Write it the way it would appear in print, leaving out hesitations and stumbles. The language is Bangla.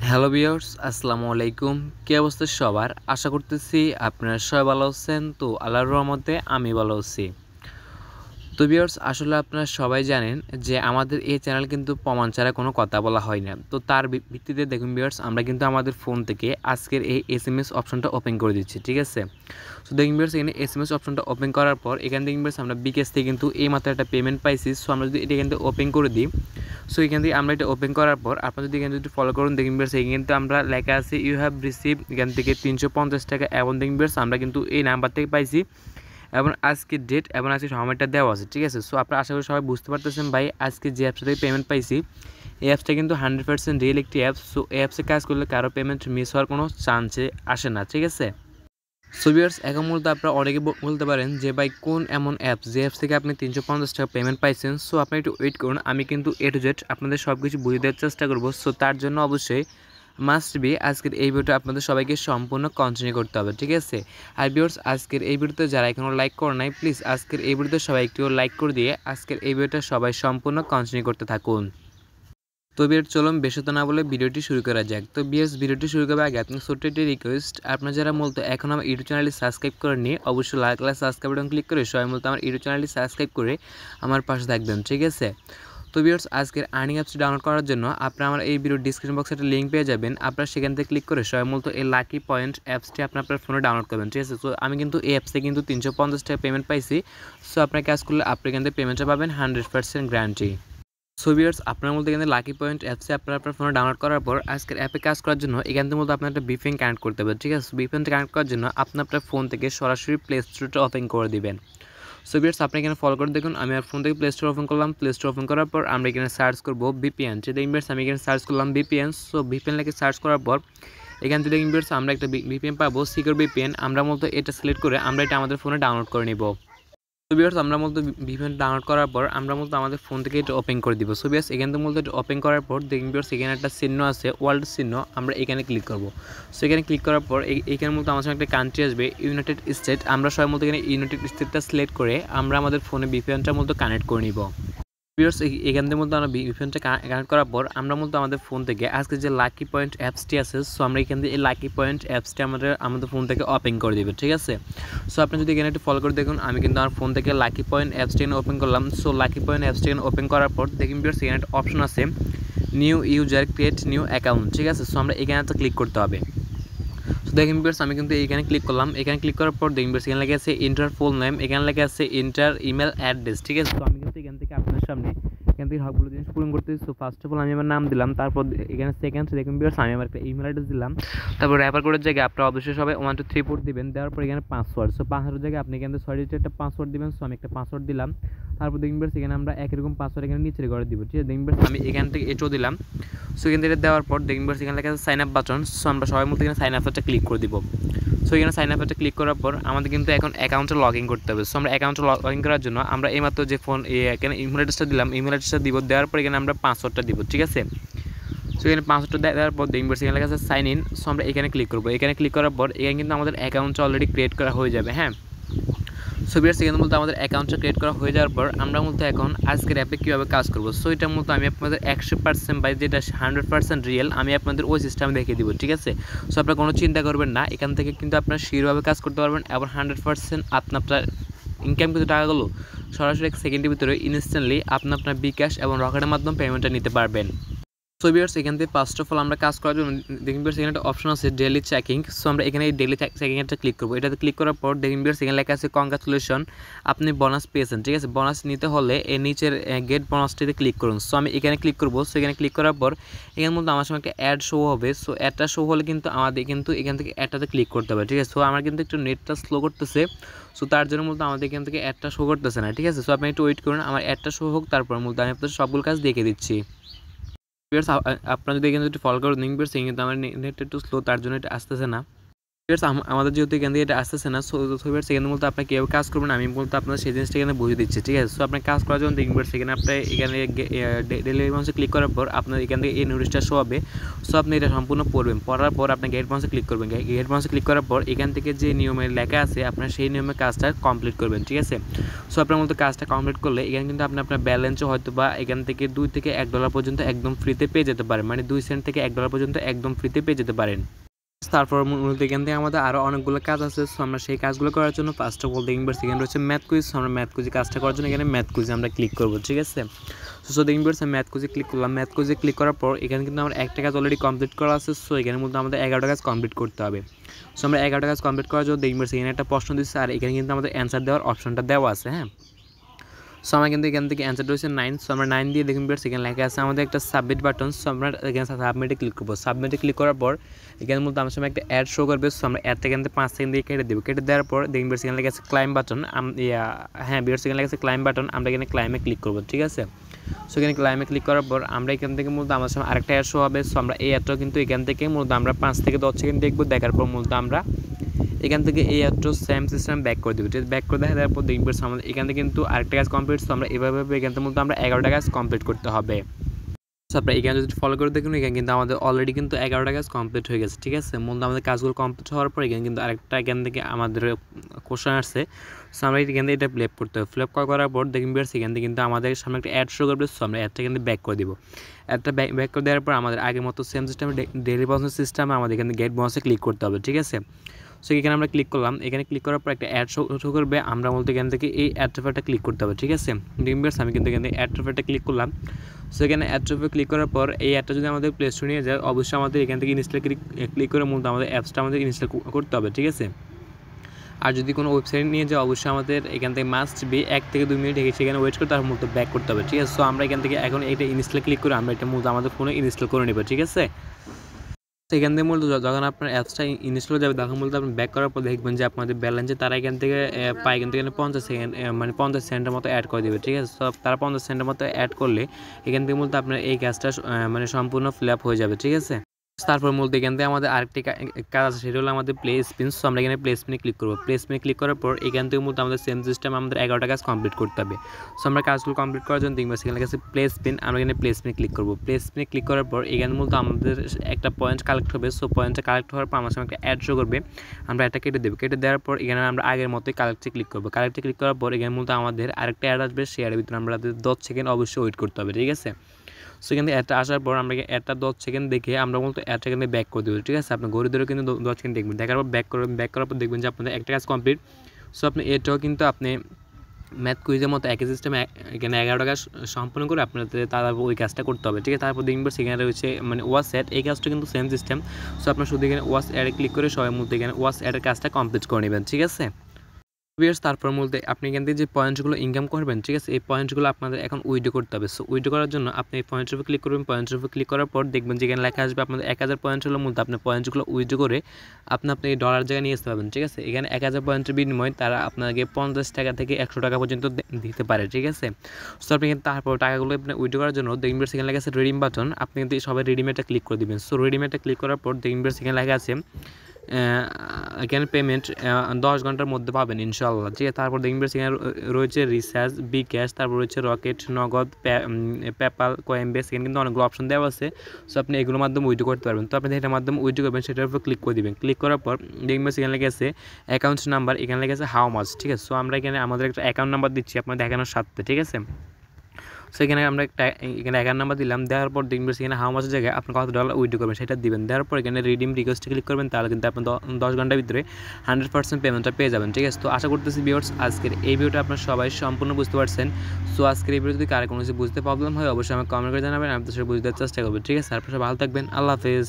হ্যালো ভিউয়ার্স, আসসালামু আলাইকুম। কি অবস্থা সবার? আশা করতেছি আপনারা সবাই ভালো আছেন। তো আল্লাহর রহমতে আমি ভালো আছি। তো ভিউয়ার্স, আসলে আপনারা সবাই জানেন যে আমাদের এই চ্যানেল কিন্তু প্রমাণ ছাড়া কোনো কথা বলা হয় না। তো তার ভিত্তিতে দেখুন ভিউয়ার্স, আমরা কিন্তু আমাদের ফোন থেকে আজকের এই এসএমএস অপশনটা ওপেন করে দিচ্ছি, ঠিক আছে? সো দেখুন ভিউয়ার্স, এখানে এসএমএস অপশনটা ওপেন করার পর এখানে দেখুন ভিউয়ার্স, আমরা বিকাশ থেকে কিন্তু এইমাত্র একটা পেমেন্ট পাইছি। সো আমরা যদি এটা এখান থেকে ওপেন করে দিই, সো এখান থেকে আমরা এটা ওপেন করার পর আপনারা যদি এখানে যদি ফলো করুন, দেখুন ভিউয়ার্স, এখানে কিন্তু আমরা লেখা আছে ইউ হ্যাভ রিসিভ এখান থেকে 350 টাকা এবং দেখুন ভিউয়ার্স, আমরা কিন্তু এই নাম্বার থেকে পাইছি এবং আজকের ডেট এবং আজকে সময়টা দেওয়া আছে, ঠিক আছে? সো আপনারা আশা করি সবাই বুঝতে পারতেছেন ভাই, আজকে যে অ্যাপসটা থেকে পেমেন্ট পাইছি এই অ্যাপসটা কিন্তু 100% রিয়েল একটি অ্যাপস। সো এই অ্যাপসে কাজ করলে কারো পেমেন্ট মিস হওয়ার কোনো চান্সে আসে না, ঠিক আছে? সো ভিউয়ার্স, এখন মূলত আপনারা অনেকে বলতে পারেন যে ভাই কোন এমন অ্যাপস যে অ্যাপস থেকে আপনি 350 টাকা পেমেন্ট পাইছেন। সো আপনি একটু ওয়েট করুন, আমি কিন্তু এ টু জেড আপনাদের সব কিছু বুঝিয়ে দেওয়ার চেষ্টা করবো। সো তার জন্য অবশ্যই মাস্ট বি আজকের এই ভিডিওটা আপনাদের সবাইকে সম্পূর্ণ কন্টিনিউ করতে হবে, ঠিক আছে? আর ভিউয়ার্স, আজকের এই ভিডিওতে যারা এখনও লাইক করে নাই, প্লিজ আজকের এই ভিডিওতে সবাই একটু লাইক করে দিয়ে আজকের এই ভিডিওটা সবাই সম্পূর্ণ কন্টিনিউ করতে থাকুন। তো ভিউয়ার্স, চলুন বেশি কথা না বলে ভিডিওটি শুরু করা যাক। তো ভিউয়ার্স, ভিডিওটি শুরু করার আগে আপনার ছোট্ট একটি রিকোয়েস্ট, আপনারা যারা মূলত এখন আমার ইউটিউব চ্যানেলটি সাবস্ক্রাইব করেননি, অবশ্যই লাল কালার সাবস্ক্রাইব বাটন ক্লিক করে সবাই মূলত আমার ইউটিউব চ্যানেলটি সাবস্ক্রাইব করে আমার পাশে থাকবেন, ঠিক আছে? তো ভিউয়ার্স, আজকের আর্নিং অ্যাপসটি ডাউনলোড করার জন্য আপনারা আমার এই ভিডিও ডিসক্রিপশন বক্সে একটা লিঙ্ক পেয়ে যাবেন। আপনারা সেখান থেকে ক্লিক করে সবাই মূলত এই লাকি পয়েন্ট অ্যাপসটি আপনার ফোনে ডাউনলোড করবেন, ঠিক আছে? তো আমি কিন্তু এই অ্যাপসে কিন্তু 350 টাকা পেমেন্ট পাইছি। সো আপনার কাজ করলে আপনি এখান থেকে পেমেন্টটা পাবেন 100% গ্যারান্টি। সো ভিউয়ার্স, আপনার মধ্যে এখানে লাকি পয়েন্ট অ্যাপসে আপনার ফোনে ডাউনলোড করার পর আজকের অ্যাপে কাজ করার জন্য এখান থেকে মূলত আপনার একটা ভিপিএন কানেক্ট করতে হবে, ঠিক আছে? ভিপিএনটা কানেক্ট করার জন্য আপনার ফোন থেকে সরাসরি প্লে স্টোরটা ওপেন করে দিবেন। সো ভিউয়ার্স, আপনি এখানে ফলো করে দেখুন, আমি আমার ফোন থেকে প্লে স্টোর ওপেন করলাম। প্লে স্টোর ওপেন করার পর আমরা এখানে সার্চ করবো ভিপিএন। যে ভিউয়ার্স, আমি এখানে সার্চ করলাম ভিপিএন। সো ভিপিএন লিখে সার্চ করার পর এখান থেকে ভিউয়ার্স আমরা একটা ভিপিএন পাবো, সিকিউর ভিপিএন। আমরা মূলত এটা সিলেক্ট করে আমরা এটা আমাদের ফোনে ডাউনলোড করে নিব। সো ভিউয়ার্স, আমরা মূলত ভিপিএন ডাউনলোড করার পর আমরা মূলত আমাদের ফোন থেকে এটা ওপেন করে দিব। সো ভিউয়ার্স, এখান থেকে মূলত এটা ওপেন করার পর দেখুন ভিউয়ার্স, এখানে একটা চিহ্ন আছে, ওয়ার্ল্ড চিহ্ন, আমরা এখানে ক্লিক করব। সো এখানে ক্লিক করার পর এখানে মূলত আমার সঙ্গে একটা কান্ট্রি আসবে, ইউনাইটেড স্টেট। আমরা সবাই মূলত এখানে ইউনাইটেড স্টেটটা সিলেক্ট করে আমরা আমাদের ফোনে ভিপিএনটা মূলত কানেক্ট করে নিব। ভিউয়ার্স, এখান থেকে মূলত আমরা ভিপিএনটা কানেক্ট করার পর আমরা মূলত আমাদের ফোন থেকে আজকে যে লাকি পয়েন্ট অ্যাপসটি আছে, সো আমরা এখান থেকে এই লাকি পয়েন্ট অ্যাপসটি আমাদের ফোন থেকে ওপেন করে দেবে, ঠিক আছে? সো আপনি যদি এখানে একটু ফলো করে দেখুন, আমি কিন্তু আমার ফোন থেকে লাকি পয়েন্ট অ্যাপসটি এখানে ওপেন করলাম। সো লাকি পয়েন্ট অ্যাপসটি এখানে ওপেন করার পর দেখুন ভিউয়ার্স, এখানে একটা অপশন আছে new user create new account, ঠিক আছে? সো আমরা এখানে একটা ক্লিক করতে হবে। সো দেখুন ভিউয়ার্স, আমি কিন্তু এখানে ক্লিক করলাম। এখানে ক্লিক করার পর দেখুন ভিউয়ার্স, এখানে লেখা আছে ইন্টার ফুল নেম, এখানে লেখা আছে ইন্টার ইমেল অ্যাড্রেস, ঠিক আছে? তো আমি কিন্তু এখান থেকে আপনাদের সামনে এখান থেকে সবগুলো জিনিস পূরণ করতেছি। সো ফার্স্ট অফ অল আমি আমার নাম দিলাম, তারপর এখানে সেকেন্ড দেখুন ভিউয়ার্স, আমি আমার একটা ইমেল অ্যাড্রেস দিলাম, তারপর র্যাপার কোডের জায়গায় আপনারা অবশ্যই সবাই 1 2 3 4 দিবেন। দেওয়ার পর এখানে পাসওয়ার্ড, সো পাসওয়ার্ডের জায়গায় আপনি এখানে 6 ডিজিটের একটা পাসওয়ার্ড দিবেন। সো আমি একটা পাসওয়ার্ড দিলাম। তারপর দেখুন ভিউয়ার্স, এখানে আমরা একই রকম পাসওয়ার্ড এখানে নিচের ঘরে দিব, ঠিক আছে? দেখুন ভিউয়ার্স, আমি এখান থেকে এটাও দিলাম। সো এখান থেকে দেওয়ার পর দেখুন ভিউয়ার্স, এখানে লেখা আছে সাইন আপ বাটন। সো আমরা সবাই মতো এখানে সাইন আপটা ক্লিক করে দিব। সো এখানে সাইন আপটা ক্লিক করার পর আমাদের কিন্তু এখন অ্যাকাউন্টে লগ ইন করতে হবে। সো আমরা অ্যাকাউন্টে লগ ইন করার জন্য আমরা এইমাত্র যে ফোন এখানে ইমেল অ্যাড্রেসটা দিলাম, ইমেল অ্যাড্রেসটা দিব। দেওয়ার পর এখানে আমরা পাসওয়ার্ডটা দিব, ঠিক আছে? সো এখানে পাসওয়ার্ডটা দেওয়ার পর দেখবেন এখানে লেখা আছে সাইন ইন। সো আমরা এখানে ক্লিক করবো। এখানে ক্লিক করার পর এখানে কিন্তু আমাদের অ্যাকাউন্টটা অলরেডি ক্রিয়েট করা হয়ে যাবে, হ্যাঁ? সো ভিউয়ার্স, এখানে মূলত আমাদের অ্যাকাউন্টটা ক্রিয়েট করা হয়ে যাওয়ার পর আমরা মূলত এখন আজকের অ্যাপে কীভাবে কাজ করবো, সো এটা মূলত আমি আপনাদের 100% বাই যেটা 100% রিয়েল আমি আপনাদের ওই সিস্টেমে দেখিয়ে দিব, ঠিক আছে? সো আপনারা কোনো চিন্তা করবেন না, এখান থেকে কিন্তু আপনারা শিওরভাবে কাজ করতে পারবেন এবং 100% আপনার ইনকাম কিন্তু টাকাগুলো সরাসরি 1 সেকেন্ডের ভিতরে ইনস্ট্যান্টলি আপনার বিকাশ এবং রকেটের মাধ্যমে পেমেন্টটা নিতে পারবেন। সো ভিউয়ার্স, এখান থেকে ফার্স্ট অফ অল আমরা কাজ করার জন্য দেখুন ভিউয়ার্স, এখানে একটা অপশন আছে ডেইলি চেকিং। সো আমরা এখানে এই ডেইলি চেকিং একটা ক্লিক করবো। এটাতে ক্লিক করার পর দেখুন ভিউয়ার্স, এখানে লেখা আছে কংগ্রাচুলেশন, আপনি বোনাস পেয়েছেন, ঠিক আছে? বোনাস নিতে হলে এই নিচের গেট বোনাসটিতে ক্লিক করুন। সো আমি এখানে ক্লিক করবো। সো এখানে ক্লিক করার পর এখানে মধ্যে আমার সঙ্গে একটা অ্যাড শো হবে। সো অ্যাডটা শো হলে কিন্তু আমাদের কিন্তু এখান থেকে অ্যাডটাতে ক্লিক করতে হবে, ঠিক আছে? সো আমার কিন্তু একটু নেটটা স্লো করতেছে। সো তার জন্য মূলত আমাদের এখান থেকে অ্যাডটা শো করতেছে না, ঠিক আছে? সো আপনি একটু ওয়েট করুন, আমার অ্যাডটা শো হোক, তারপর মূলত আমি আপনাদের সবগুলো কাজ দেখে দিচ্ছি। ভিউয়ার্স, আপনারা যদি এখানে ফলো করে নিন ভিউয়ার্স, কিন্তু আমার নেটটা একটু স্লো, তার জন্য এটা আসতেছে না। আমাদের যেহেতু এখান থেকে এটা আসতেছে না, সো সেখানে মূলত আপনি কীভাবে কাজ করবেন আমি মূলত আপনার সেই জিনিসটা এখানে বুঝিয়ে দিচ্ছি, ঠিক আছে। সো আপনি কাজ করার জন্য দেখবেন সেখানে আপনি এখানে ডেলিভারি বাউন্সে ক্লিক করার পর আপনার এখান থেকে এই নোটিশটা শো হবে। সো আপনি এটা সম্পূর্ণ পড়বেন, পড়ার পর আপনি গেট বাউন্সে ক্লিক করবেন। গেট বাউন্সে ক্লিক করার পর এখান থেকে যে নিয়মের লেখা আছে আপনার সেই নিয়মের কাজটা কমপ্লিট করবেন, ঠিক আছে। সো আপনার মতো কাজটা কমপ্লিট করলে এখানে কিন্তু আপনার ব্যালেন্সও হয়তো বা এখান থেকে $2 থেকে $1 পর্যন্ত একদম ফ্রিতে পেয়ে যেতে পারেন, মানে 2 সেন্ট থেকে $1 পর্যন্ত একদম ফ্রিতে পেয়ে যেতে পারেন। তারপর মূলত এখান থেকে আমাদের আরও অনেকগুলো কাজ আছে। সো আমরা সেই কাজগুলো করার জন্য ফার্স্ট অফ অল দেখবেন সেখানে রয়েছে ম্যাথ কুইজ। আমরা ম্যাথ কুইজে কাজটা করার জন্য এখানে ম্যাথ কুইজে আমরা ক্লিক করবো, ঠিক আছে। সো দেখবেন ম্যাথ কুইজে ক্লিক করলাম। ম্যাথ কুইজে ক্লিক করার পর এখানে কিন্তু আমার একটা কাজ অলরেডি কমপ্লিট করা আছে। সো এখানে মধ্যে আমাদের 11টা কাজ কমপ্লিট করতে হবে। সো আমরা 11টা কাজ কমপ্লিট করার জন্য দেখবেন সেখানে একটা প্রশ্ন দিচ্ছে আর এখানে কিন্তু আমাদের অ্যান্সার দেওয়ার অপশনটা দেওয়া আছে, হ্যাঁ। সো আমার কিন্তু এখান থেকে অ্যান্সার রয়েছে 9। সো আমরা 9 দিয়ে দেখুন সেখানে লেখা আছে আমাদের একটা সাবমিট বাটন। সো আমরা এখানে সাবমিটে ক্লিক করবো। সাবমিটে ক্লিক করার পর এখানে মূলত আমার সামনে একটা অ্যাড শো করবে। সো আমরা অ্যাডটা এখান থেকে 5 সেকেন্ড দিয়ে কেটে দেবো। কেটে দেওয়ার পর দেখুন সেখানে লেখা আছে ক্লাইম বাটন। হ্যাঁ বিয়ার সেখানে লেখা আছে ক্লাইম বাটন। আমরা এখানে ক্লাইমে ক্লিক করবো, ঠিক আছে। সো এখানে ক্লাইমে ক্লিক করার পর আমরা এখান থেকে মূলত আমার সামনে আরেকটা অ্যাড শো হবে। সো আমরা এই অ্যাডটাও কিন্তু এখান থেকে মূলত আমরা 5 থেকে 10 সেকেন্ড দেখবো। দেখার পর মূলত আমরা এখান থেকে এই অ্যাডটা সেম সিস্টেম ব্যাক করে দেবো, ঠিক আছে। ব্যাক করে দেওয়ার পর দেখবেন আমাদের এখান থেকে কিন্তু আরেকটা কাজ কমপ্লিট। সো আমরা এভাবে এখান থেকে মূলত আমরা 11টা কাজ কমপ্লিট করতে হবে। সো আপনারা এখানে যদি ফলো করে দেখুন এখানে কিন্তু আমাদের অলরেডি কিন্তু 11টা কাজ কমপ্লিট হয়ে গেছে, ঠিক আছে। মূলত আমাদের কাজগুলো কমপ্লিট হওয়ার পর এখানে কিন্তু আরেকটা এখান থেকে আমাদের কোশ্চেন আসছে। সো আমরা এখান থেকে এটা ফিল আপ করতে হবে। ফিল আপ করার পর দেখবেন এখান থেকে কিন্তু আমাদের সামনে একটা অ্যাড শো করবে। সো আমরা অ্যাডটা কিন্তু ব্যাক করে দিব। অ্যাডটা ব্যাক করে দেওয়ার পর আমাদের আগের মতো সেম সিস্টেমে ডেইলি বাউন্স সিস্টেমে আমাদের এখানে গেট বাউন্সে ক্লিক করতে হবে, ঠিক আছে। সো এখানে আমরা ক্লিক করলাম। এখানে ক্লিক করার পর একটা অ্যাড শো করবে। আমরা বলতে এখান থেকে এই অ্যাড ট্রাফারটা ক্লিক করতে হবে, ঠিক আছে। ডিম্বার্স আমি কিন্তু এখান থেকে অ্যাড ট্রাফারটা ক্লিক করলাম। সো এখানে অ্যাড ট্রাফার ক্লিক করার পর এই অ্যাডটা যদি আমাদের প্লে স্টোরে নিয়ে যায় অবশ্যই আমাদের এখান থেকে ইনস্টল ক্লিক করে মূলত আমাদের অ্যাপসটা আমাদের ইনস্টল করতে হবে, ঠিক আছে। আর যদি কোনো ওয়েবসাইট নিয়ে যায় অবশ্যই আমাদের এখান থেকে মাস্ট বি 1 থেকে 2 মিনিট সেখানে ওয়েট করে তারপর মূলত ব্যাক করতে হবে, ঠিক আছে। সো আমরা এখান থেকে এখন এটা ইনস্টল ক্লিক করে আমরা এটা মূলত আমাদের ফোনে ইনস্টল করে নেব, ঠিক আছে। সেখান থেকে মূলত যখন আপনার অ্যাপসটা ইনস্টল হয়ে যাবে তখন মূলত আপনি ব্যাক করার পর দেখবেন যে আপনাদের ব্যালেন্সে তারা এখান থেকে পায় কিন্তু এখানে 50 সেকেন্ড মানে 50 সেন্টের মতো অ্যাড করে দেবে, ঠিক আছে। তো তারা 50 সেন্টের মতো অ্যাড করলে এখান থেকে মূলত আপনার এই কাজটা মানে সম্পূর্ণ ফিল আপ হয়ে যাবে, ঠিক আছে। তারপর মূলত এখান থেকে আমাদের আরেকটি কাজ আছে সেটা হলো আমাদের প্লে স্পিন। সো আমরা এখানে প্লে স্পিনে ক্লিক করবো। প্লে স্পিনে ক্লিক করার পর এখান থেকে মূলত আমাদের সেম সিস্টেম আমাদের 11টা কাজ কমপ্লিট করতে হবে। সো আমরা কাজগুলো কমপ্লিট করার জন্য দেখবো সেখানে কাছে প্লে স্পিন। আমরা এখানে প্লে স্পিনে ক্লিক করবো। প্লে স্পিনে ক্লিক করার পর এখানে মূলত আমাদের একটা পয়েন্ট কালেক্ট হবে। সো পয়েন্টটা কালেক্ট হওয়ার পর আমার সামনে একটা অ্যাড শো করবে। আমরা একটা কেটে দেবো। কেটে দেওয়ার পর এখানে আমরা আগের মতোই কালেক্টে ক্লিক করবো। কালেক্টে ক্লিক করার পর এখানে মূলত আমাদের আরেকটা অ্যাড আসবে। সেই অ্যাডের ভিতরে আমরা 10 সেকেন্ড অবশ্যই ওয়েট করতে হবে, ঠিক আছে। সো এখান থেকে অ্যাডটা আসার পর আমরা অ্যাডটা 10 সেকেন্ড দেখে আমরা মূলত অ্যাডটা এখানে ব্যাক করে দেবো, ঠিক আছে। আপনি ঘড়ি ধরে কিন্তু 10 সেকেন্ড দেখবেন। দেখার পর ব্যাক করার পর দেখবেন যে আপনাদের একটা কাজ কমপ্লিট। সো আপনি এটাও কিন্তু আপনি ম্যাথ কুইজের মতো একই সিস্টেমে এখানে 11টা কাজ সম্পূর্ণ করে আপনাদের তারপর ওই কাজটা করতে হবে, ঠিক আছে। তারপর দেখবেন সেখানে রয়েছে মানে ওয়াচ অ্যাড, এই কাজটা কিন্তু সেম সিস্টেম। সো আপনার শুধু এখানে ওয়াচ অ্যাডে ক্লিক করে সবাই মূলত এখানে ওয়াচ অ্যাডের কাজটা কমপ্লিট করে নেবেন, ঠিক আছে। তারপর মূলত আপনি এখান থেকে যে পয়েন্টসগুলো ইনকাম করবেন, ঠিক আছে, এই পয়েন্টসগুলো আপনাদের এখন উইথড্র করতে হবে। সো উইথড্র করার জন্য আপনি এই পয়েন্টসের উপর ক্লিক করবেন। পয়েন্টসের উপর ক্লিক করার পর দেখবেন যেখানে লেখা আসবে আপনাদের 1000 পয়েন্ট হলো মূলত আপনি পয়েন্টসগুলো উইথড্র করে আপনি এই ডলার জায়গায় নিয়ে আসতে পারবেন, ঠিক আছে। এখানে 1000 পয়েন্টের বিনিময়ে তারা আপনাকে 50 টাকা থেকে 100 টাকা পর্যন্ত দিতে পারে, ঠিক আছে। সো আপনি কিন্তু তারপর টাকাগুলো আপনি উইথড্র করার জন্য দেখবেন সেখানে লেখা আছে রিডিম বাটন। আপনি কিন্তু সবাই রিডিমেটা ক্লিক করে দেবেন। সো রিডিমেটা ক্লিক করার পর দেখবেন সেখানে লেখা আছে এখানে পেমেন্ট 10 ঘন্টার মধ্যে পাবেন ইনশাআল্লাহ, ঠিক আছে। তারপর দেখবেন সেখানে রয়েছে রিচার্জ, বিকাশ, তারপর রয়েছে রকেট, নগদ, পেপাল, কয়েনবেস, এখানে কিন্তু অনেকগুলো অপশন দেওয়া আছে। সো আপনি এগুলোর মাধ্যমে উইথড্র করতে পারবেন। তো আপনি যেটার মাধ্যমে উইথড্র করবেন সেটার উপর ক্লিক করে দিবেন। ক্লিক করার পর দেখবেন সেখানে লেগে আছে অ্যাকাউন্ট নাম্বার, এখানে লেগে আছে হাউ মাচ, ঠিক আছে। সো আমরা এখানে আমাদের একটা অ্যাকাউন্ট নাম্বার দিচ্ছি আপনার দেখানোর সাথে, ঠিক আছে। সো এখানে আমরা এখানে 11 নাম্বার দিলাম। দেওয়ার পর দেখবেন সেখানে হাউ মাচের জায়গায় আপনি কত ডলার উইথড্র করবেন সেটা দিবেন। দেওয়ার পর এখানে রিডিম রিকোয়েস্টে ক্লিক করবেন, তাহলে কিন্তু আপনি 10 ঘন্টার ভিতরে 100% পেমেন্টটা পেয়ে যাবেন, ঠিক আছে। তো আশা করতেছি ভিউয়ার্স আজকের এই ভিডিওটা আপনারা সবাই সম্পূর্ণ বুঝতে পারছেন। সো আজকের এই ভিডিও যদি কারো কোনো কিছু বুঝতে প্রবলেম হয় অবশ্যই আমাকে কমেন্ট করে জানাবেন, আমি তো সেটা বুঝতে চেষ্টা করবো, ঠিক আছে। তারপর ভালো থাকবেন, আল্লাহ হাফেজ।